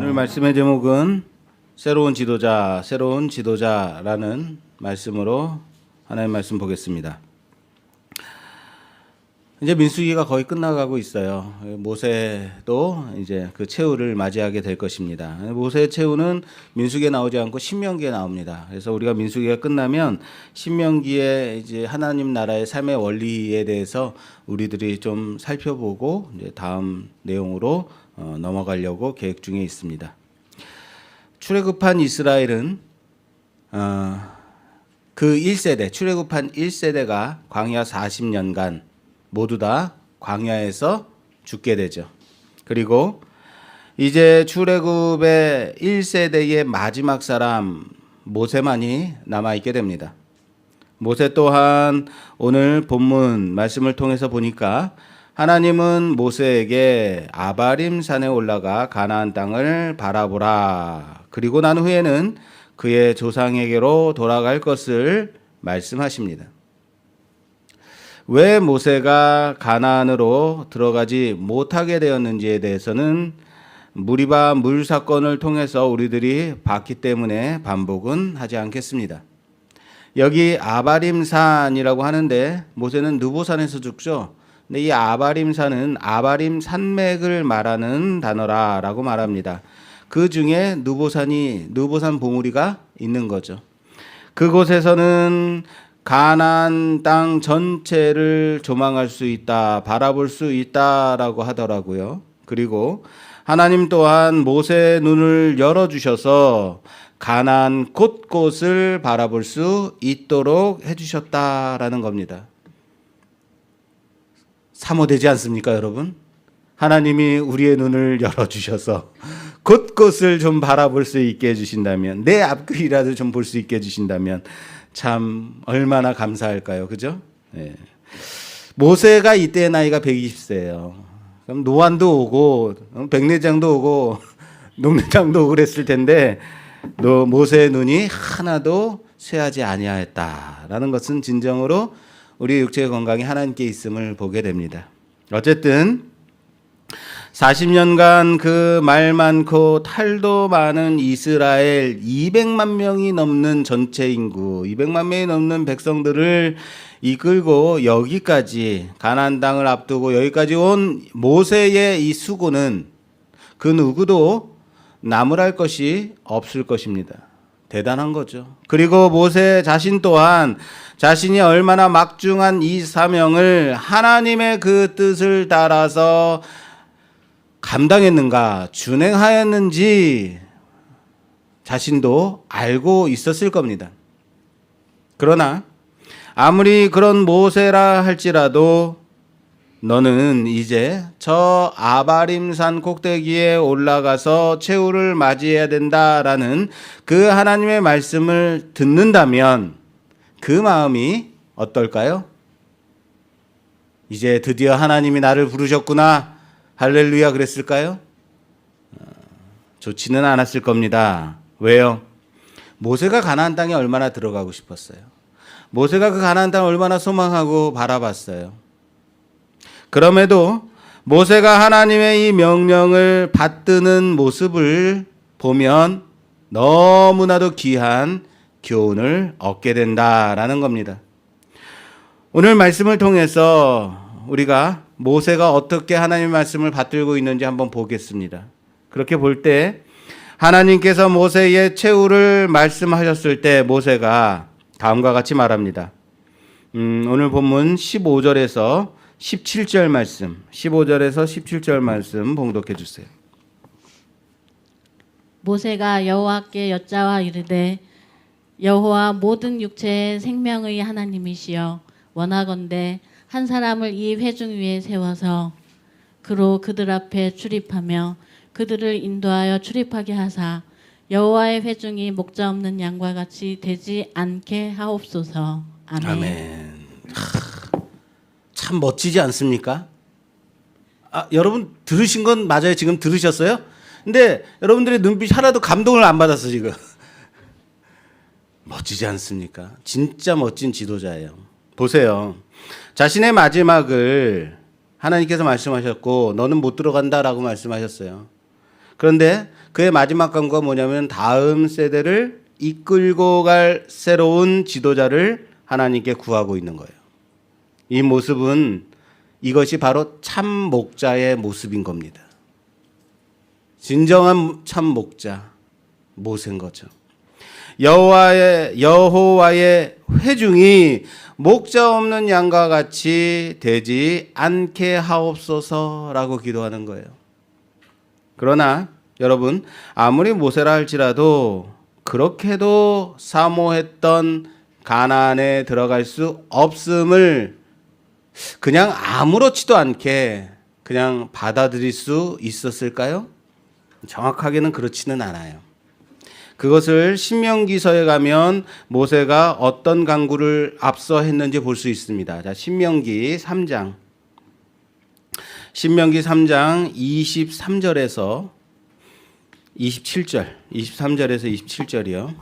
오늘 말씀의 제목은 새로운 지도자라는 말씀으로 하나님 말씀 보겠습니다. 이제 민수기가 거의 끝나가고 있어요. 모세도 이제 그 최후를 맞이하게 될 것입니다. 모세의 최후는 민수기에 나오지 않고 신명기에 나옵니다. 그래서 우리가 민수기가 끝나면 신명기에 이제 하나님 나라의 삶의 원리에 대해서 우리들이 좀 살펴보고 이제 다음 내용으로 넘어가려고 계획 중에 있습니다. 출애굽한 이스라엘은 그 1세대, 출애굽한 1세대가 광야 40년간 모두 다 광야에서 죽게 되죠. 그리고 이제 출애굽의 1세대의 마지막 사람 모세만이 남아있게 됩니다. 모세 또한 오늘 본문 말씀을 통해서 보니까 하나님은 모세에게 아바림 산에 올라가 가나안 땅을 바라보라. 그리고 난 후에는 그의 조상에게로 돌아갈 것을 말씀하십니다. 왜 모세가 가나안으로 들어가지 못하게 되었는지에 대해서는 무리바 물 사건을 통해서 우리들이 봤기 때문에 반복은 하지 않겠습니다. 여기 아바림산이라고 하는데 모세는 느보산에서 죽죠. 근데 이 아바림산은 아바림 산맥을 말하는 단어라고 말합니다. 그 중에 느보산 봉우리가 있는 거죠. 그곳에서는 가나안 땅 전체를 조망할 수 있다, 바라볼 수 있다라고 하더라고요. 그리고 하나님 또한 모세의 눈을 열어주셔서 가나안 곳곳을 바라볼 수 있도록 해주셨다라는 겁니다. 사모되지 않습니까, 여러분? 하나님이 우리의 눈을 열어주셔서 곳곳을 좀 바라볼 수 있게 해주신다면, 내 앞길이라도 좀 볼 수 있게 해주신다면 참 얼마나 감사할까요? 그죠? 네. 모세가 이때의 나이가 120세예요. 그럼 노안도 오고 백내장도 오고 녹내장도 오고 그랬을 텐데 모세의 눈이 하나도 쇠하지 아니하였다라는 것은 진정으로 우리 육체의 건강이 하나님께 있음을 보게 됩니다. 어쨌든 40년간 그 말 많고 탈도 많은 이스라엘 200만 명이 넘는 전체 인구, 200만 명이 넘는 백성들을 이끌고 여기까지 가나안 땅을 앞두고 여기까지 온 모세의 이 수고는 그 누구도 나무랄 것이 없을 것입니다. 대단한 거죠. 그리고 모세 자신 또한 자신이 얼마나 막중한 이 사명을 하나님의 그 뜻을 따라서 감당했는가, 준행하였는지 자신도 알고 있었을 겁니다. 그러나 아무리 그런 모세라 할지라도 너는 이제 저 아바림산 꼭대기에 올라가서 최후를 맞이해야 된다라는 그 하나님의 말씀을 듣는다면 그 마음이 어떨까요? 이제 드디어 하나님이 나를 부르셨구나. 할렐루야 그랬을까요? 좋지는 않았을 겁니다. 왜요? 모세가 가나안 땅에 얼마나 들어가고 싶었어요. 모세가 그 가나안 땅을 얼마나 소망하고 바라봤어요. 그럼에도 모세가 하나님의 이 명령을 받드는 모습을 보면 너무나도 귀한 교훈을 얻게 된다라는 겁니다. 오늘 말씀을 통해서 우리가 모세가 어떻게 하나님의 말씀을 받들고 있는지 한번 보겠습니다. 그렇게 볼 때 하나님께서 모세의 최후를 말씀하셨을 때 모세가 다음과 같이 말합니다. 오늘 본문 15절에서 17절 말씀, 15절에서 17절 말씀 봉독해 주세요. 모세가 여호와께 여짜와 이르되 여호와 모든 육체의 생명의 하나님이시여 원하건대 한 사람을 이 회중 위에 세워서 그로 그들 앞에 출입하며 그들을 인도하여 출입하게 하사 여호와의 회중이 목자 없는 양과 같이 되지 않게 하옵소서. 아멘. 아멘. 참 멋지지 않습니까? 여러분 들으신 건 맞아요? 지금 들으셨어요? 근데 여러분들의 눈빛 하나도 감동을 안 받았어 지금. 멋지지 않습니까? 진짜 멋진 지도자예요. 보세요. 자신의 마지막을 하나님께서 말씀하셨고 너는 못 들어간다라고 말씀하셨어요. 그런데 그의 마지막 간구가 뭐냐면 다음 세대를 이끌고 갈 새로운 지도자를 하나님께 구하고 있는 거예요. 이 모습은 이것이 바로 참 목자의 모습인 겁니다. 진정한 참 목자 모세인 거죠. 여호와의 회중이 목자 없는 양과 같이 되지 않게 하옵소서라고 기도하는 거예요. 그러나 여러분, 아무리 모세라 할지라도 그렇게도 사모했던 가나안에 들어갈 수 없음을 그냥 아무렇지도 않게 그냥 받아들일 수 있었을까요? 정확하게는 그렇지는 않아요. 그것을 신명기서에 가면 모세가 어떤 간구를 앞서 했는지 볼 수 있습니다. 자, 신명기 3장 23절에서 27절, 23절에서 27절이요.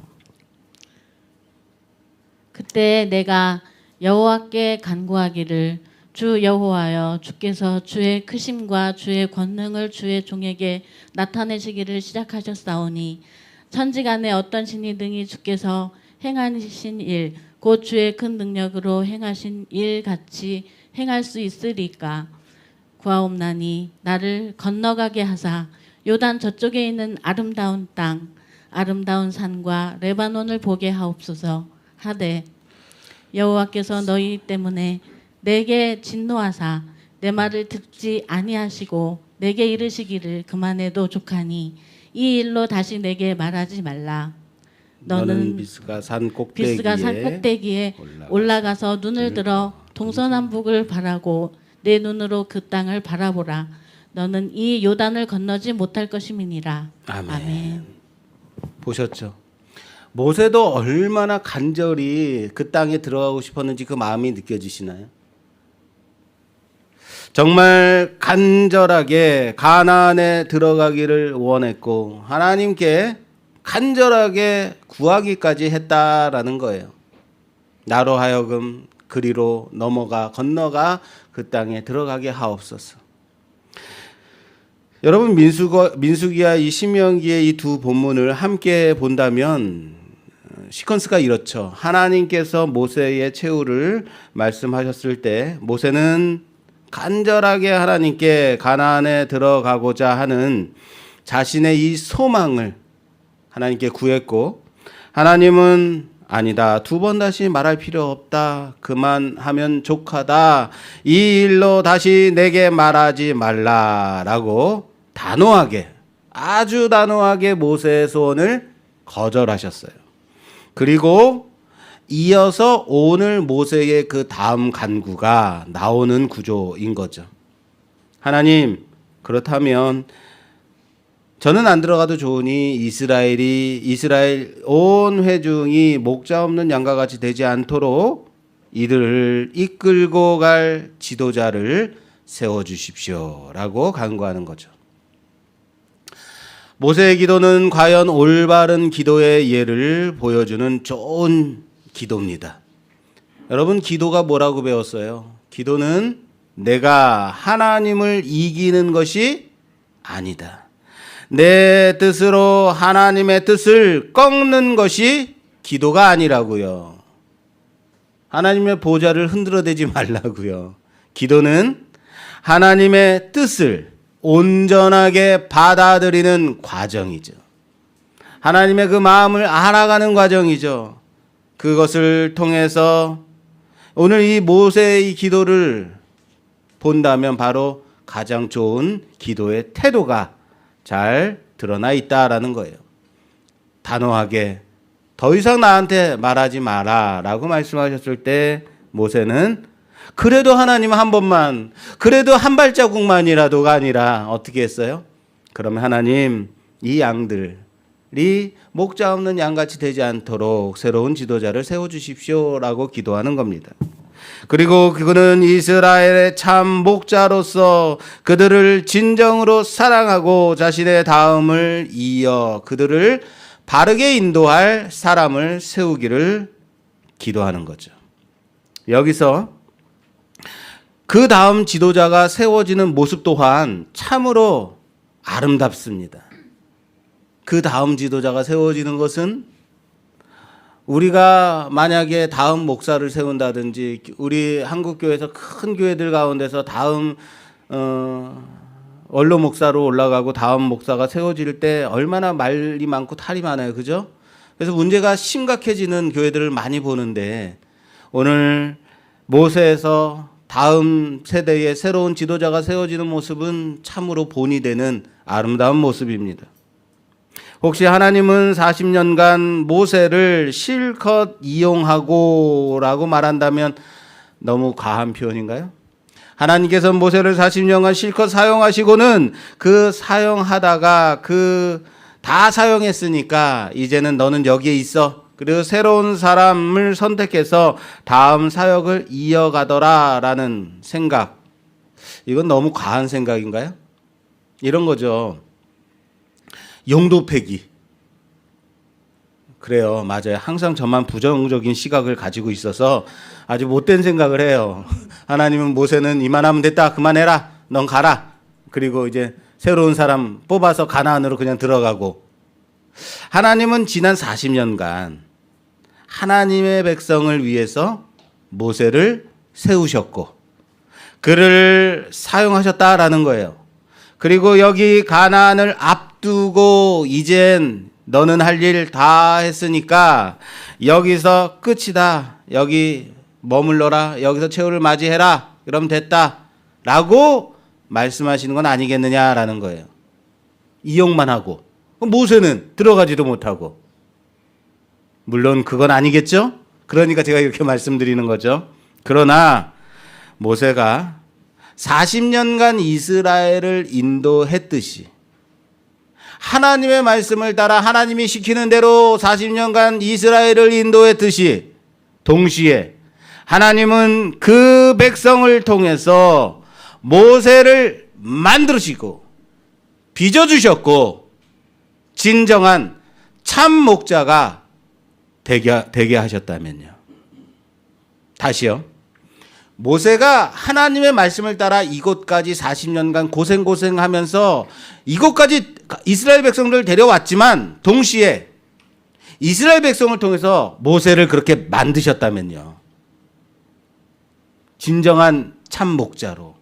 그때 내가 여호와께 간구하기를 주 여호와여 주께서 주의 크심과 주의 권능을 주의 종에게 나타내시기를 시작하셨사오니 천지간에 어떤 신이 등이 주께서 행하신 일 곧 주의 큰 능력으로 행하신 일 같이 행할 수 있으리까 구하옵나니 나를 건너가게 하사 요단 저쪽에 있는 아름다운 땅 아름다운 산과 레바논을 보게 하옵소서 하되 여호와께서 너희 때문에 내게 진노하사 내 말을 듣지 아니하시고 내게 이르시기를 그만해도 족하니 이 일로 다시 내게 말하지 말라. 너는 비스가 산 꼭대기에 올라가서 눈을 들어 동서남북을 바라고 내 눈으로 그 땅을 바라보라. 너는 이 요단을 건너지 못할 것임이니라. 아멘. 보셨죠? 모세도 얼마나 간절히 그 땅에 들어가고 싶었는지 그 마음이 느껴지시나요? 정말 간절하게 가나안에 들어가기를 원했고 하나님께 간절하게 구하기까지 했다라는 거예요. 나로 하여금 그리로 건너가 그 땅에 들어가게 하옵소서. 여러분, 민수기와 이 신명기의 이 두 본문을 함께 본다면 시퀀스가 이렇죠. 하나님께서 모세의 최후를 말씀하셨을 때 모세는 간절하게 하나님께 가나안에 들어가고자 하는 자신의 이 소망을 하나님께 구했고, 하나님은 아니다, 두 번 다시 말할 필요 없다, 그만하면 족하다, 이 일로 다시 내게 말하지 말라라고 단호하게, 아주 단호하게 모세의 소원을 거절하셨어요. 그리고 이어서 오늘 모세의 그 다음 간구가 나오는 구조인 거죠. 하나님, 그렇다면 저는 안 들어가도 좋으니 이스라엘 온 회중이 목자 없는 양과 같이 되지 않도록 이들을 이끌고 갈 지도자를 세워주십시오라고 간구하는 거죠. 모세의 기도는 과연 올바른 기도의 예를 보여주는 좋은 기도입니다. 여러분, 기도가 뭐라고 배웠어요? 기도는 내가 하나님을 이기는 것이 아니다. 내 뜻으로 하나님의 뜻을 꺾는 것이 기도가 아니라고요. 하나님의 보좌를 흔들어대지 말라고요. 기도는 하나님의 뜻을 온전하게 받아들이는 과정이죠. 하나님의 그 마음을 알아가는 과정이죠. 그것을 통해서 오늘 이 모세의 기도를 본다면 바로 가장 좋은 기도의 태도가 잘 드러나 있다라는 거예요. 단호하게 더 이상 나한테 말하지 마라 라고 말씀하셨을 때 모세는 그래도 하나님 한 번만, 그래도 한 발자국만이라도가 아니라 어떻게 했어요? 그러면 하나님, 이 양들이 목자 없는 양같이 되지 않도록 새로운 지도자를 세워주십시오 라고 기도하는 겁니다. 그리고 그는 이스라엘의 참 목자로서 그들을 진정으로 사랑하고 자신의 다음을 이어 그들을 바르게 인도할 사람을 세우기를 기도하는 거죠. 여기서 그 다음 지도자가 세워지는 모습 또한 참으로 아름답습니다. 그 다음 지도자가 세워지는 것은 우리가 만약에 다음 목사를 세운다든지 우리 한국교회에서 큰 교회들 가운데서 다음 원로 목사로 올라가고 다음 목사가 세워질 때 얼마나 말이 많고 탈이 많아요. 그죠? 그래서 문제가 심각해지는 교회들을 많이 보는데 오늘 모세에서 다음 세대의 새로운 지도자가 세워지는 모습은 참으로 본이 되는 아름다운 모습입니다. 혹시 하나님은 40년간 모세를 실컷 이용하고 라고 말한다면 너무 과한 표현인가요? 하나님께서 모세를 40년간 실컷 사용하시고는 그 사용하다가 다 사용했으니까 이제는 너는 여기에 있어. 그리고 새로운 사람을 선택해서 다음 사역을 이어가더라라는 생각. 이건 너무 과한 생각인가요? 이런 거죠. 용도 폐기. 그래요. 맞아요. 항상 저만 부정적인 시각을 가지고 있어서 아주 못된 생각을 해요. 하나님은 모세는 이만하면 됐다. 그만해라. 넌 가라. 그리고 이제 새로운 사람 뽑아서 가나안으로 그냥 들어가고. 하나님은 지난 40년간 하나님의 백성을 위해서 모세를 세우셨고 그를 사용하셨다라는 거예요. 그리고 여기 가나안을 앞두고 이젠 너는 할 일 다 했으니까 여기서 끝이다. 여기 머물러라. 여기서 최후를 맞이해라. 그럼 됐다. 라고 말씀하시는 건 아니겠느냐라는 거예요. 이용만 하고. 모세는 들어가지도 못하고. 물론 그건 아니겠죠? 그러니까 제가 이렇게 말씀드리는 거죠. 그러나 모세가 40년간 이스라엘을 인도했듯이 하나님의 말씀을 따라 하나님이 시키는 대로 40년간 이스라엘을 인도했듯이 동시에 하나님은 그 백성을 통해서 모세를 만들으시고 빚어주셨고 진정한 참 목자가 되게 하셨다면요. 다시요. 모세가 하나님의 말씀을 따라 이곳까지 40년간 고생하면서 이곳까지 이스라엘 백성들을 데려왔지만 동시에 이스라엘 백성을 통해서 모세를 그렇게 만드셨다면요. 진정한 참 목자로.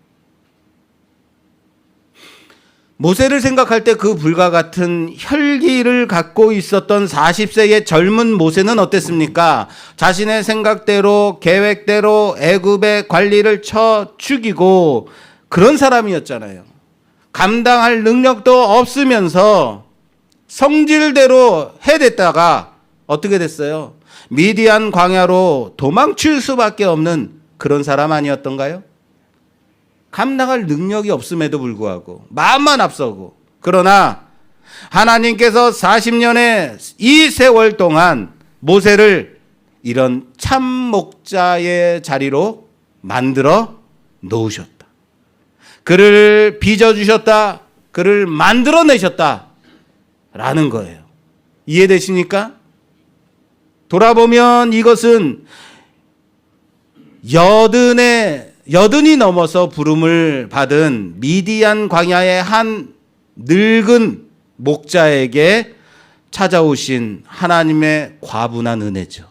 모세를 생각할 때 그 불과 같은 혈기를 갖고 있었던 40세의 젊은 모세는 어땠습니까? 자신의 생각대로 계획대로 애굽의 관리를 쳐 죽이고 그런 사람이었잖아요. 감당할 능력도 없으면서 성질대로 해댔다가 어떻게 됐어요? 미디안 광야로 도망칠 수밖에 없는 그런 사람 아니었던가요? 감당할 능력이 없음에도 불구하고 마음만 앞서고 그러나 하나님께서 40년의 이 세월 동안 모세를 이런 참 목자의 자리로 만들어 놓으셨다. 그를 빚어주셨다. 그를 만들어내셨다. 라는 거예요. 이해되십니까? 돌아보면 이것은 여든이 넘어서 부름을 받은 미디안 광야의 한 늙은 목자에게 찾아오신 하나님의 과분한 은혜죠.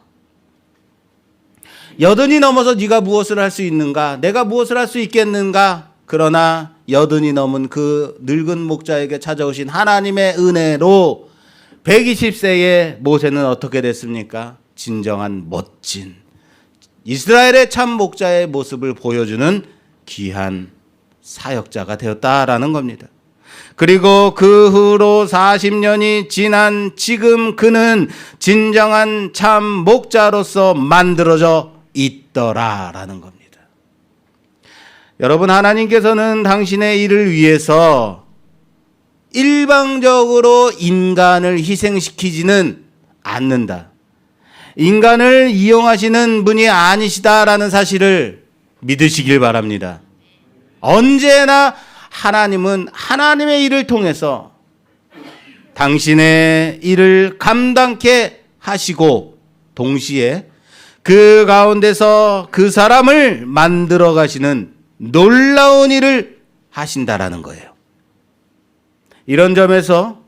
여든이 넘어서 네가 무엇을 할 수 있는가? 내가 무엇을 할 수 있겠는가? 그러나 여든이 넘은 그 늙은 목자에게 찾아오신 하나님의 은혜로 120세의 모세는 어떻게 됐습니까? 진정한 멋진 이스라엘의 참 목자의 모습을 보여주는 귀한 사역자가 되었다라는 겁니다. 그리고 그 후로 40년이 지난 지금 그는 진정한 참 목자로서 만들어져 있더라라는 겁니다. 여러분, 하나님께서는 당신의 일을 위해서 일방적으로 인간을 희생시키지는 않는다. 인간을 이용하시는 분이 아니시다라는 사실을 믿으시길 바랍니다. 언제나 하나님은 하나님의 일을 통해서 당신의 일을 감당케 하시고 동시에 그 가운데서 그 사람을 만들어 가시는 놀라운 일을 하신다라는 거예요. 이런 점에서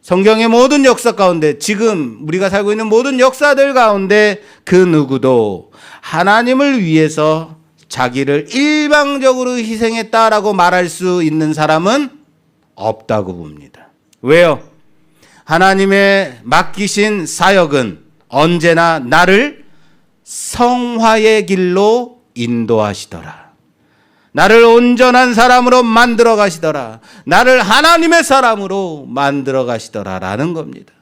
성경의 모든 역사 가운데, 지금 우리가 살고 있는 모든 역사들 가운데 그 누구도 하나님을 위해서 자기를 일방적으로 희생했다라고 말할 수 있는 사람은 없다고 봅니다. 왜요? 하나님의 맡기신 사역은 언제나 나를 성화의 길로 인도하시더라. 나를 온전한 사람으로 만들어 가시더라. 나를 하나님의 사람으로 만들어 가시더라 라는 겁니다.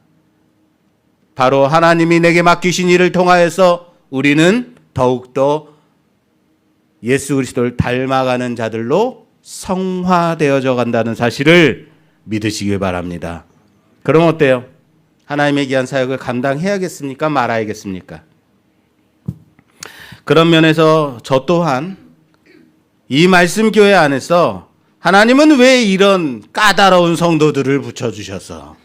바로 하나님이 내게 맡기신 일을 통하여서 우리는 더욱더 예수 그리스도를 닮아가는 자들로 성화되어져 간다는 사실을 믿으시길 바랍니다. 그럼 어때요? 하나님의 귀한 사역을 감당해야겠습니까? 말아야겠습니까? 그런 면에서 저 또한 이 말씀 교회 안에서 하나님은 왜 이런 까다로운 성도들을 붙여주셔서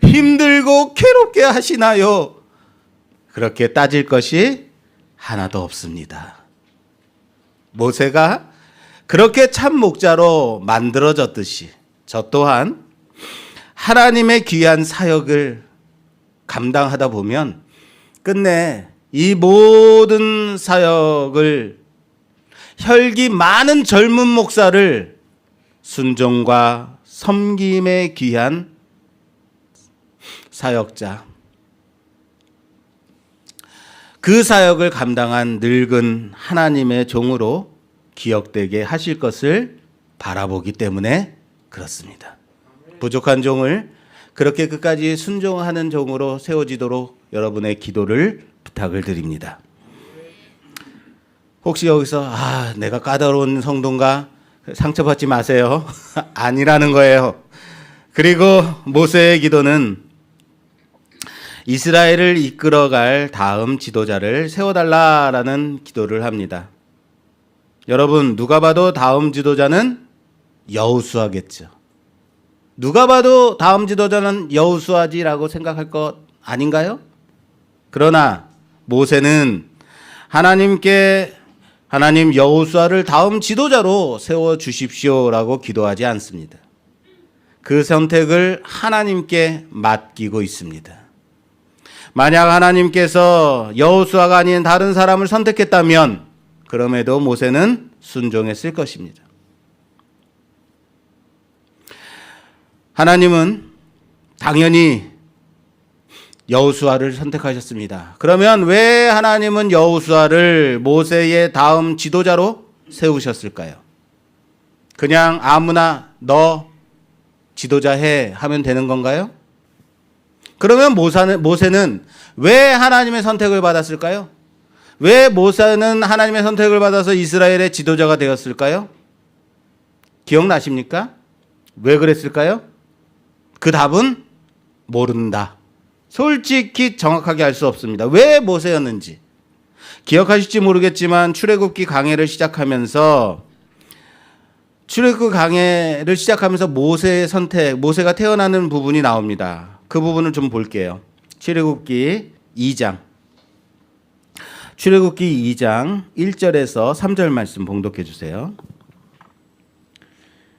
힘들고 괴롭게 하시나요? 그렇게 따질 것이 하나도 없습니다. 모세가 그렇게 참 목자로 만들어졌듯이 저 또한 하나님의 귀한 사역을 감당하다 보면 끝내 이 모든 사역을 혈기 많은 젊은 목사를 순종과 섬김에 귀한 사역자, 그 사역을 감당한 늙은 하나님의 종으로 기억되게 하실 것을 바라보기 때문에 그렇습니다. 부족한 종을 그렇게 끝까지 순종하는 종으로 세워지도록 여러분의 기도를 부탁을 드립니다. 혹시 여기서 내가 까다로운 성도인가? 상처받지 마세요. 아니라는 거예요. 그리고 모세의 기도는 이스라엘을 이끌어갈 다음 지도자를 세워달라라는 기도를 합니다. 여러분, 누가 봐도 다음 지도자는 여호수아겠죠. 누가 봐도 다음 지도자는 여호수아지라고 생각할 것 아닌가요? 그러나 모세는 하나님 여호수아를 다음 지도자로 세워주십시오라고 기도하지 않습니다. 그 선택을 하나님께 맡기고 있습니다. 만약 하나님께서 여호수아가 아닌 다른 사람을 선택했다면 그럼에도 모세는 순종했을 것입니다. 하나님은 당연히 여호수아를 선택하셨습니다. 그러면 왜 하나님은 여호수아를 모세의 다음 지도자로 세우셨을까요? 그냥 아무나 너 지도자 해 하면 되는 건가요? 그러면 모세는 왜 하나님의 선택을 받았을까요? 왜 모세는 하나님의 선택을 받아서 이스라엘의 지도자가 되었을까요? 기억나십니까? 왜 그랬을까요? 그 답은 모른다. 솔직히 정확하게 알 수 없습니다. 왜 모세였는지. 기억하실지 모르겠지만 출애굽기 강해를 시작하면서 모세의 선택, 모세가 태어나는 부분이 나옵니다. 그 부분을 좀 볼게요. 출애굽기 2장 1절에서 3절 말씀 봉독해 주세요.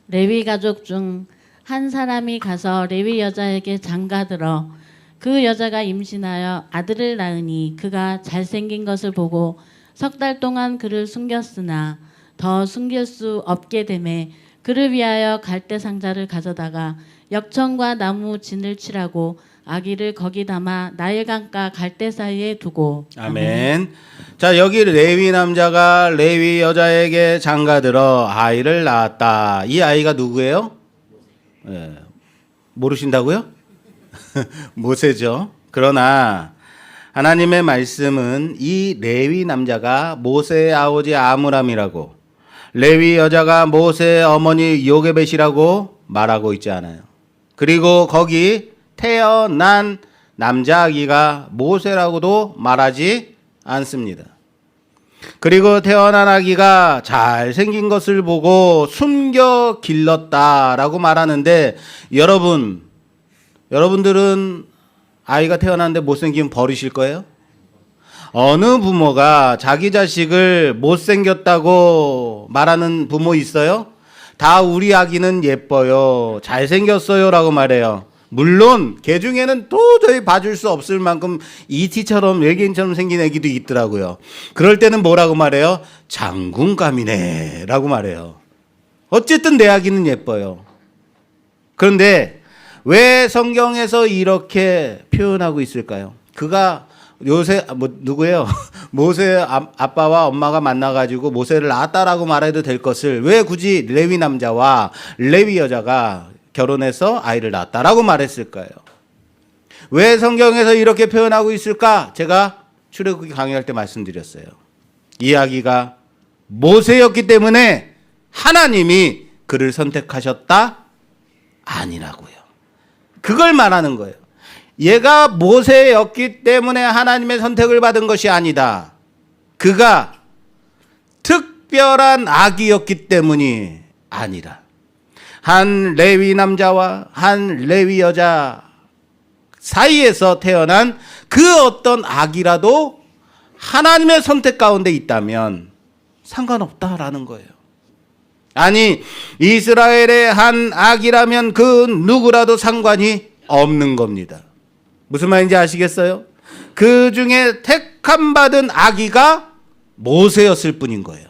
레위 가족 중 한 사람이 가서 레위 여자에게 장가들어 그 여자가 임신하여 아들을 낳으니 그가 잘생긴 것을 보고 석 달 동안 그를 숨겼으나 더 숨길 수 없게 되매 그를 위하여 갈대 상자를 가져다가 역청과 나무 진을 칠하고 아기를 거기 담아 나일강가 갈대 사이에 두고. 아멘. 자, 여기 레위 남자가 레위 여자에게 장가들어 아이를 낳았다. 이 아이가 누구예요? 모르신다고요? 모세죠. 그러나 하나님의 말씀은 이 레위 남자가 모세의 아버지 아므람이라고, 레위 여자가 모세의 어머니 요게벳이라고 말하고 있지 않아요. 그리고 거기 태어난 남자 아기가 모세라고도 말하지 않습니다. 그리고 태어난 아기가 잘생긴 것을 보고 숨겨 길렀다라고 말하는데, 여러분들은 아이가 태어났는데 못생기면 버리실 거예요? 어느 부모가 자기 자식을 못생겼다고 말하는 부모 있어요? 다 우리 아기는 예뻐요, 잘생겼어요 라고 말해요. 물론 개 중에는 도저히 봐줄 수 없을 만큼 ET처럼 외계인처럼 생긴 애기도 있더라고요. 그럴 때는 뭐라고 말해요? 장군감이네 라고 말해요. 어쨌든 내 아기는 예뻐요. 그런데 왜 성경에서 이렇게 표현하고 있을까요? 그가 요새 누구예요? 모세 아빠와 엄마가 만나가지고 모세를 낳았다라고 말해도 될 것을 왜 굳이 레위 남자와 레위 여자가 결혼해서 아이를 낳았다라고 말했을까요? 왜 성경에서 이렇게 표현하고 있을까? 제가 출애굽기 강의할 때 말씀드렸어요. 이야기가 모세였기 때문에 하나님이 그를 선택하셨다? 아니라고요. 그걸 말하는 거예요. 얘가 모세였기 때문에 하나님의 선택을 받은 것이 아니다. 그가 특별한 아기였기 때문이 아니라 한 레위 남자와 한 레위 여자 사이에서 태어난 그 어떤 아기라도 하나님의 선택 가운데 있다면 상관없다라는 거예요. 아니, 이스라엘의 한 아기라면 그 누구라도 상관이 없는 겁니다. 무슨 말인지 아시겠어요? 그 중에 택함 받은 아기가 모세였을 뿐인 거예요.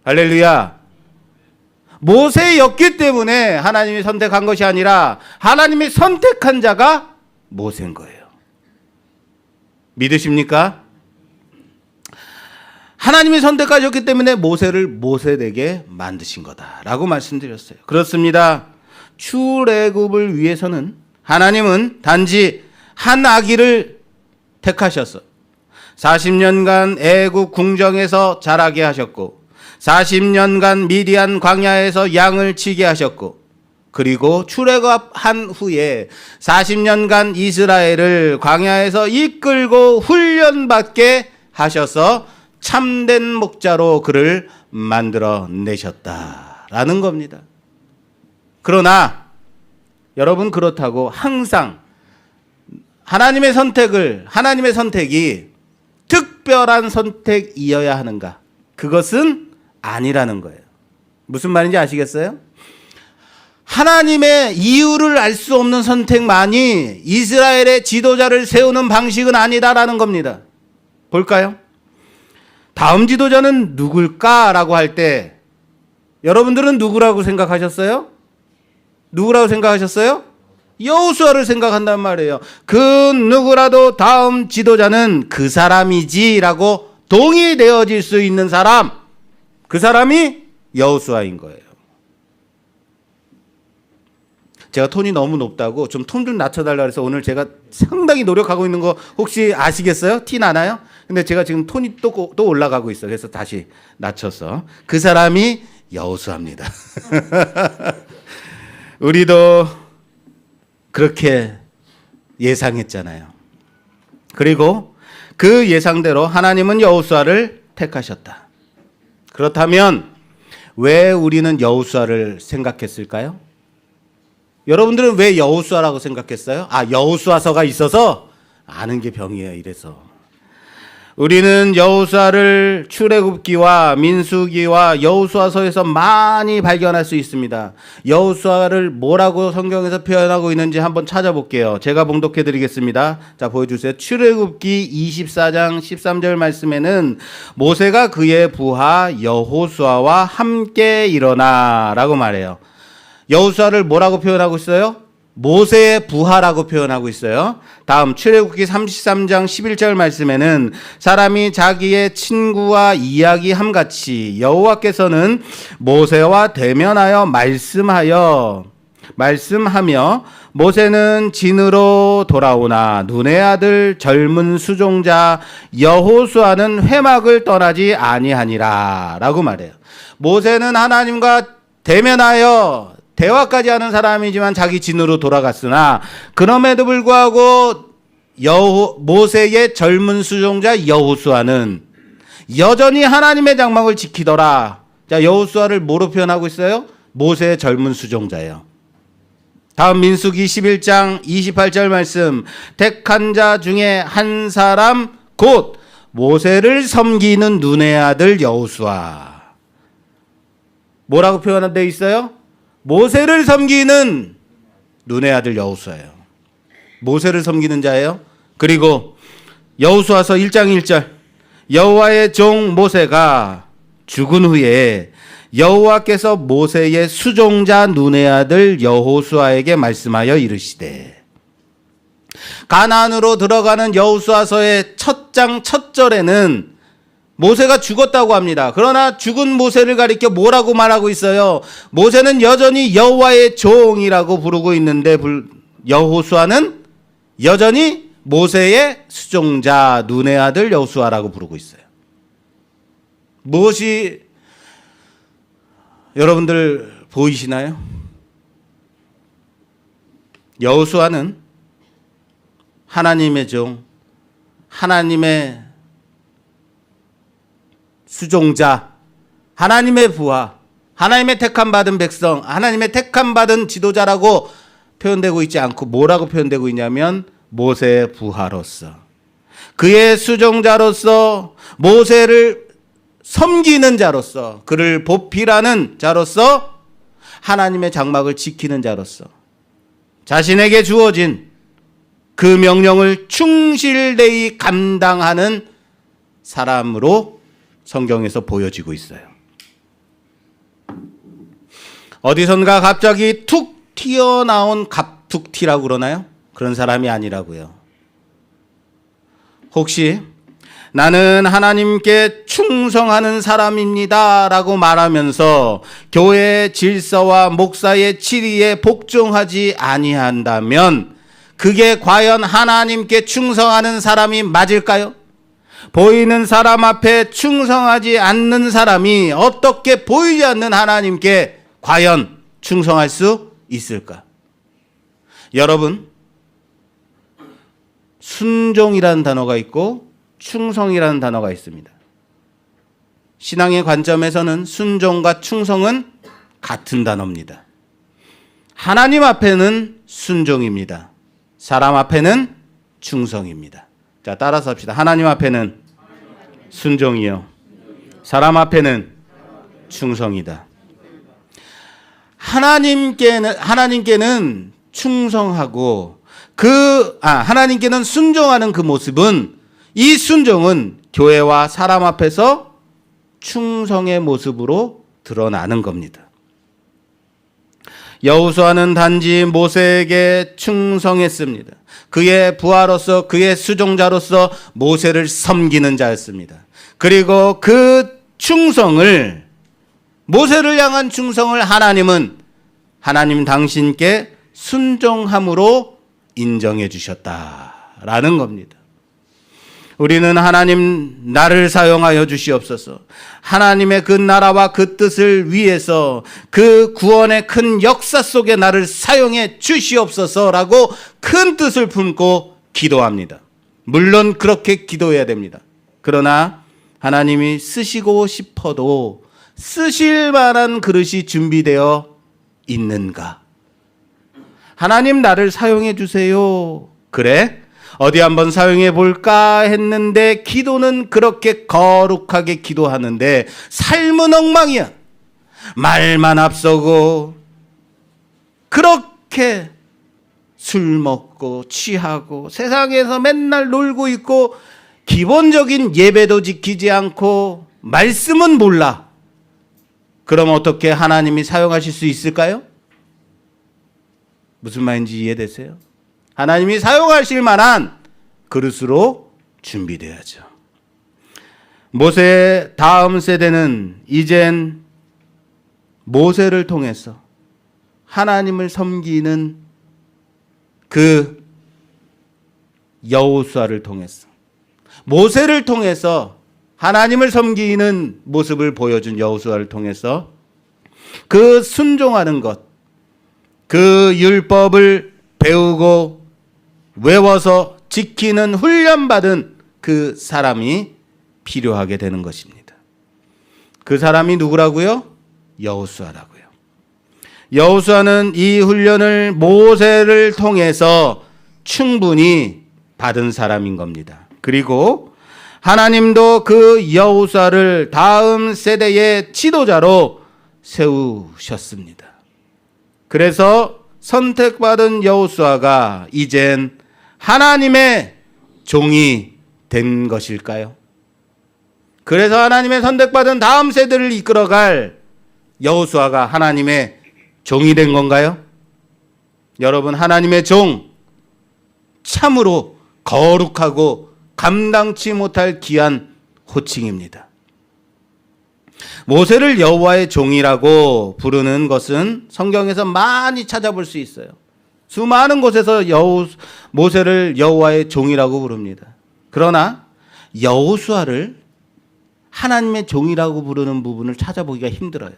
할렐루야. 모세였기 때문에 하나님이 선택한 것이 아니라 하나님이 선택한 자가 모세인 거예요. 믿으십니까? 하나님이 선택하셨기 때문에 모세를 모세되게 만드신 거다라고 말씀드렸어요. 그렇습니다. 출애굽을 위해서는 하나님은 단지 한 아기를 택하셨어. 40년간 애굽 궁정에서 자라게 하셨고 40년간 미디안 광야에서 양을 치게 하셨고 그리고 출애굽한 후에 40년간 이스라엘을 광야에서 이끌고 훈련받게 하셔서 참된 목자로 그를 만들어 내셨다라는 겁니다. 그러나 여러분 그렇다고 항상 하나님의 선택이 특별한 선택이어야 하는가? 그것은 아니라는 거예요. 무슨 말인지 아시겠어요? 하나님의 이유를 알 수 없는 선택만이 이스라엘의 지도자를 세우는 방식은 아니다라는 겁니다. 볼까요? 다음 지도자는 누굴까라고 할 때 여러분들은 누구라고 생각하셨어요? 누구라고 생각하셨어요? 여호수아를 생각한단 말이에요. 그 누구라도 다음 지도자는 그 사람이지라고 동의되어질 수 있는 사람, 그 사람이 여호수아인 거예요. 제가 톤이 너무 높다고 좀 톤 좀 낮춰달라고 해서 오늘 제가 상당히 노력하고 있는 거 혹시 아시겠어요? 티 나나요? 근데 제가 지금 톤이 또 올라가고 있어요. 그래서 다시 낮춰서. 그 사람이 여호수아입니다. 우리도 그렇게 예상했잖아요. 그리고 그 예상대로 하나님은 여호수아를 택하셨다. 그렇다면 왜 우리는 여호수아를 생각했을까요? 여러분들은 왜 여호수아라고 생각했어요? 여호수아서가 있어서 아는 게 병이에요. 이래서 우리는 여호수아를 출애굽기와 민수기와 여호수아서에서 많이 발견할 수 있습니다. 여호수아를 뭐라고 성경에서 표현하고 있는지 한번 찾아볼게요. 제가 봉독해 드리겠습니다. 자, 보여주세요. 출애굽기 24장 13절 말씀에는 모세가 그의 부하 여호수아와 함께 일어나 라고 말해요. 여호수아를 뭐라고 표현하고 있어요? 모세의 부하라고 표현하고 있어요. 다음 출애굽기 33장 11절 말씀에는 사람이 자기의 친구와 이야기함같이 여호와께서는 모세와 대면하여 말씀하며 모세는 진으로 돌아오나 눈의 아들 젊은 수종자 여호수아는 회막을 떠나지 아니하니라 라고 말해요. 모세는 하나님과 대면하여 대화까지 하는 사람이지만 자기 진으로 돌아갔으나 그럼에도 불구하고 모세의 젊은 수종자 여호수아는 여전히 하나님의 장막을 지키더라. 자, 여호수아를 뭐로 표현하고 있어요? 모세의 젊은 수종자예요. 다음 민수기 11장 28절 말씀. 택한 자 중에 한 사람 곧 모세를 섬기는 눈의 아들 여호수아. 뭐라고 표현되어 있어요? 모세를 섬기는 눈의 아들 여호수아예요. 모세를 섬기는 자예요. 그리고 여호수아서 1장 1절 여호와의 종 모세가 죽은 후에 여호와께서 모세의 수종자 눈의 아들 여호수아에게 말씀하여 이르시되, 가나안으로 들어가는 여호수아서의 첫 장 첫 절에는 모세가 죽었다고 합니다. 그러나 죽은 모세를 가리켜 뭐라고 말하고 있어요? 모세는 여전히 여호와의 종이라고 부르고 있는데 여호수아는 여전히 모세의 수종자 눈의 아들 여호수아라고 부르고 있어요. 무엇이 여러분들 보이시나요? 여호수아는 하나님의 종, 하나님의 수종자, 하나님의 부하, 하나님의 택함 받은 백성, 하나님의 택함 받은 지도자라고 표현되고 있지 않고 뭐라고 표현되고 있냐면 모세의 부하로서, 그의 수종자로서, 모세를 섬기는 자로서, 그를 보필하는 자로서, 하나님의 장막을 지키는 자로서 자신에게 주어진 그 명령을 충실되이 감당하는 사람으로 성경에서 보여지고 있어요. 어디선가 갑자기 툭 튀어나온 갑툭튀라고 그러나요? 그런 사람이 아니라고요. 혹시 나는 하나님께 충성하는 사람입니다 라고 말하면서 교회의 질서와 목사의 치리에 복종하지 아니한다면 그게 과연 하나님께 충성하는 사람이 맞을까요? 보이는 사람 앞에 충성하지 않는 사람이 어떻게 보이지 않는 하나님께 과연 충성할 수 있을까? 여러분, 순종이라는 단어가 있고 충성이라는 단어가 있습니다. 신앙의 관점에서는 순종과 충성은 같은 단어입니다. 하나님 앞에는 순종입니다. 사람 앞에는 충성입니다. 자, 따라서 합시다. 하나님 앞에는 순종이요, 사람 앞에는 충성이다. 하나님께는 충성하고 하나님께는 순종하는 그 모습은, 이 순종은 교회와 사람 앞에서 충성의 모습으로 드러나는 겁니다. 여호수아는 단지 모세에게 충성했습니다. 그의 부하로서, 그의 수종자로서 모세를 섬기는 자였습니다. 그리고 그 충성을, 모세를 향한 충성을 하나님 당신께 순종함으로 인정해 주셨다라는 겁니다. 우리는 하나님 나를 사용하여 주시옵소서, 하나님의 그 나라와 그 뜻을 위해서 그 구원의 큰 역사 속에 나를 사용해 주시옵소서라고 큰 뜻을 품고 기도합니다. 물론 그렇게 기도해야 됩니다. 그러나 하나님이 쓰시고 싶어도 쓰실 만한 그릇이 준비되어 있는가? 하나님 나를 사용해 주세요. 그래? 어디 한번 사용해 볼까 했는데 기도는 그렇게 거룩하게 기도하는데 삶은 엉망이야. 말만 앞서고 그렇게 술 먹고 취하고 세상에서 맨날 놀고 있고 기본적인 예배도 지키지 않고 말씀은 몰라. 그럼 어떻게 하나님이 사용하실 수 있을까요? 무슨 말인지 이해되세요? 하나님이 사용하실 만한 그릇으로 준비돼야죠. 모세의 다음 세대는 이젠 모세를 통해서 하나님을 섬기는 그 여호수아를 통해서, 모세를 통해서 하나님을 섬기는 모습을 보여준 여호수아를 통해서 그 순종하는 것, 그 율법을 배우고 외워서 지키는 훈련받은 그 사람이 필요하게 되는 것입니다. 그 사람이 누구라고요? 여호수아라고요. 여호수아는 이 훈련을 모세를 통해서 충분히 받은 사람인 겁니다. 그리고 하나님도 그 여호수아를 다음 세대의 지도자로 세우셨습니다. 그래서 선택받은 여호수아가 이젠 하나님의 종이 된 것일까요? 그래서 하나님의 선택받은 다음 세대를 이끌어갈 여호수아가 하나님의 종이 된 건가요? 여러분, 하나님의 종, 참으로 거룩하고 감당치 못할 귀한 호칭입니다. 모세를 여호와의 종이라고 부르는 것은 성경에서 많이 찾아볼 수 있어요. 수많은 곳에서 모세를 여호와의 종이라고 부릅니다. 그러나 여호수아를 하나님의 종이라고 부르는 부분을 찾아보기가 힘들어요.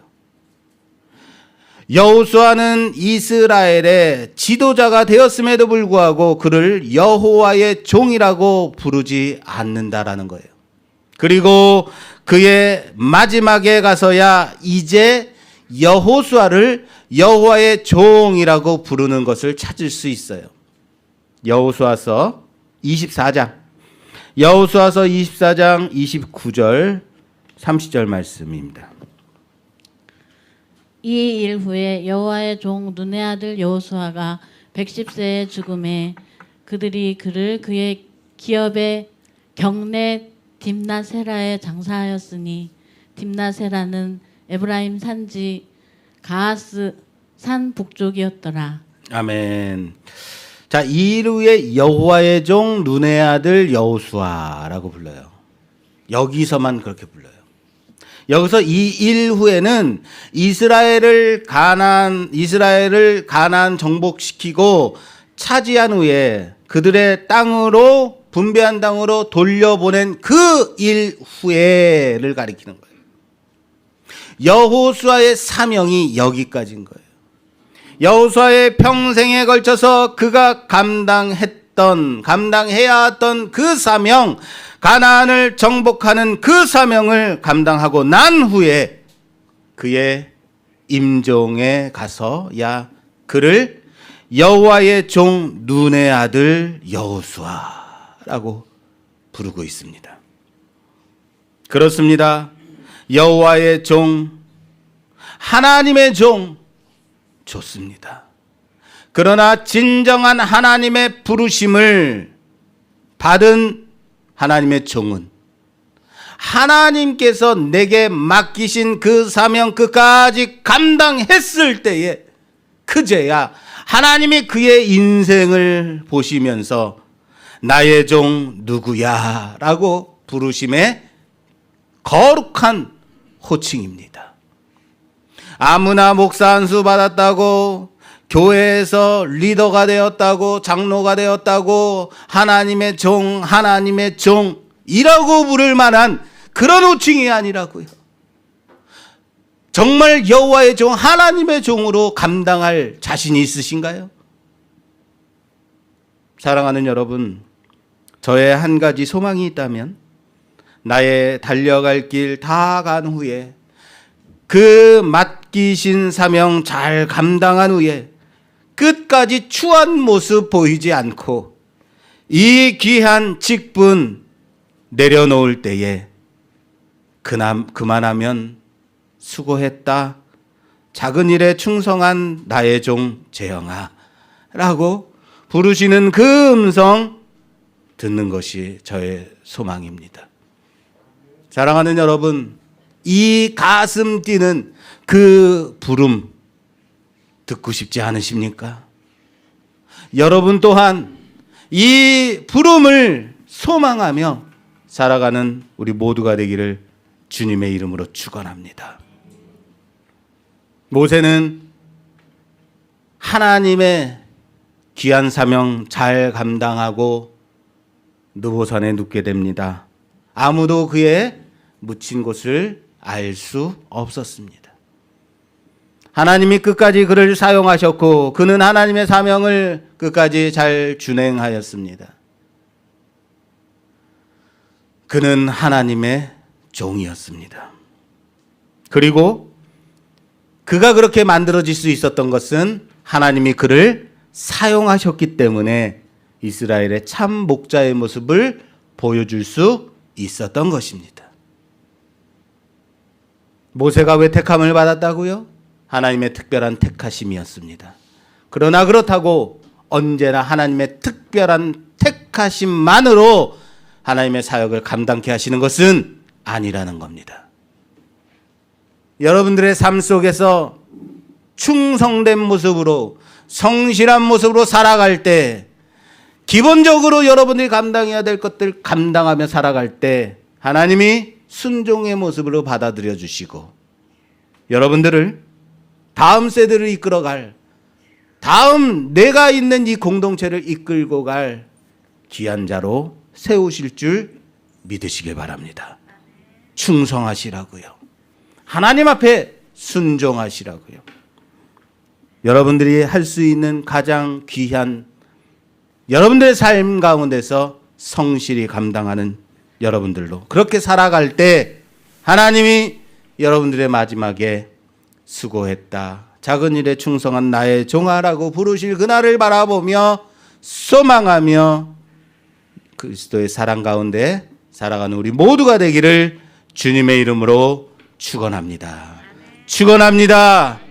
여호수아는 이스라엘의 지도자가 되었음에도 불구하고 그를 여호와의 종이라고 부르지 않는다라는 거예요. 그리고 그의 마지막에 가서야 이제 여호수아를 여호와의 종이라고 부르는 것을 찾을 수 있어요. 여호수아서 24장 29절 30절 말씀입니다. 이 일 후에 여호와의 종 눈의 아들 여호수아가 110세에 죽음에 그들이 그를 그의 기업의 경내 딥나세라에 장사하였으니 딥나세라는 에브라임 산지 가하스 산 북쪽이었더라. 아멘. 자, 이 일 후에 여호와의 종 눈의 아들 여호수아라고 불러요. 여기서만 그렇게 불러요. 여기서 이 일 후에는 이스라엘을 가나안 정복시키고 차지한 후에 그들의 땅으로 분배한 땅으로 돌려보낸 그 일 후에를 가리키는 거예요. 여호수아의 사명이 여기까지인 거예요. 여호수아의 평생에 걸쳐서 그가 감당해야 했던 그 사명, 가나안을 정복하는 그 사명을 감당하고 난 후에 그의 임종에 가서야 그를 여호와의 종 눈의 아들 여호수아라고 부르고 있습니다. 그렇습니다. 여호와의 종, 하나님의 종 좋습니다. 그러나 진정한 하나님의 부르심을 받은 하나님의 종은 하나님께서 내게 맡기신 그 사명 끝까지 감당했을 때에 그제야 하나님이 그의 인생을 보시면서 나의 종 누구야? 라고 부르심의 거룩한 호칭입니다. 아무나 목사 안수 받았다고, 교회에서 리더가 되었다고, 장로가 되었다고, 하나님의 종이라고 부를 만한 그런 호칭이 아니라고요. 정말 여호와의 종, 하나님의 종으로 감당할 자신이 있으신가요? 사랑하는 여러분, 저의 한 가지 소망이 있다면 나의 달려갈 길 다 간 후에 그 맡기신 사명 잘 감당한 후에 끝까지 추한 모습 보이지 않고 이 귀한 직분 내려놓을 때에 그만하면 수고했다. 작은 일에 충성한 나의 종 재영아 라고 부르시는 그 음성 듣는 것이 저의 소망입니다. 사랑하는 여러분, 이 가슴 뛰는 그 부름 듣고 싶지 않으십니까? 여러분 또한 이 부름을 소망하며 살아가는 우리 모두가 되기를 주님의 이름으로 축원합니다. 모세는 하나님의 귀한 사명 잘 감당하고 느보산에 눕게 됩니다. 아무도 그의 묻힌 곳을 알 수 없었습니다. 하나님이 끝까지 그를 사용하셨고 그는 하나님의 사명을 끝까지 잘 준행하였습니다. 그는 하나님의 종이었습니다. 그리고 그가 그렇게 만들어질 수 있었던 것은 하나님이 그를 사용하셨기 때문에 이스라엘의 참 목자의 모습을 보여줄 수 있었던 것입니다. 모세가 왜 택함을 받았다고요? 하나님의 특별한 택하심이었습니다. 그러나 그렇다고 언제나 하나님의 특별한 택하심만으로 하나님의 사역을 감당케 하시는 것은 아니라는 겁니다. 여러분들의 삶 속에서 충성된 모습으로 성실한 모습으로 살아갈 때 기본적으로 여러분들이 감당해야 될 것들 감당하며 살아갈 때 하나님이 순종의 모습으로 받아들여 주시고 여러분들을 다음 세대를 이끌어갈 다음 내가 있는 이 공동체를 이끌고 갈 귀한 자로 세우실 줄 믿으시길 바랍니다. 충성하시라고요. 하나님 앞에 순종하시라고요. 여러분들이 할 수 있는 가장 귀한 여러분들의 삶 가운데서 성실히 감당하는 여러분들로 그렇게 살아갈 때 하나님이 여러분들의 마지막에 수고했다. 작은 일에 충성한 나의 종아라고 부르실 그날을 바라보며 소망하며 그리스도의 사랑 가운데 살아가는 우리 모두가 되기를 주님의 이름으로 축원합니다. 축원합니다.